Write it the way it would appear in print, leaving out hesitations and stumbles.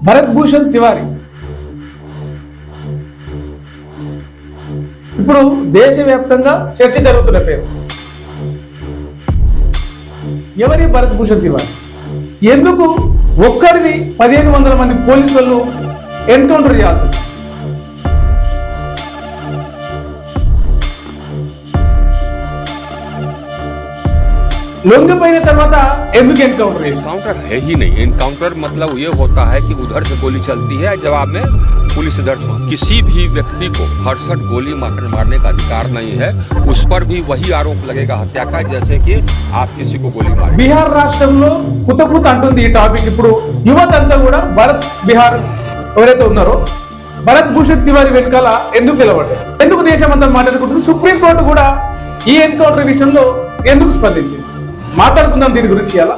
భరత్ భూషణ్ తివారీ ఇప్పుడు దేశవ్యాప్తంగా చర్చ జరుగుతున్న పేరు. ఎవరి భరత్ భూషణ్ తివారీ? ఎందుకు ఒక్కడిని 1500 మంది పోలీసులు ఎన్కౌంటర్ చేయాల్సి? లొంగిపోయిన తర్వాత ఎందుకు ఎన్కౌంటర్? एनकाउंटर है ही नहीं। एनकाउंटर मतलब ये होता है कि उधर से गोली चलती है, जवाब में पुलिस इधर से। किसी भी व्यक्ति को फरसट गोली मारने का अधिकार नहीं है। उस पर भी वही आरोप लगेगा हत्या का, जैसे कि आप किसी को गोली मारे। బీహార్ రాష్ట్రంలో కుతకుత అంటుంది ఈ టాపిక్. ఇప్పుడు యువత అంతా కూడా భరత్ బీహార్ ఎవరైతే ఉన్నారో భరత్ భూషణ్ తివారీ వెనకాల ఎందుకు నిలబడ్డారు, ఎందుకు దేశం అంతా మాట్లాడుకుంటుంది? సుప్రీంకోర్టు కూడా ఈ ఎన్కౌంటర్ విషయంలో ఎందుకు స్పందించింది? మాట్లాడుకుందాం దీని గురించి. అలా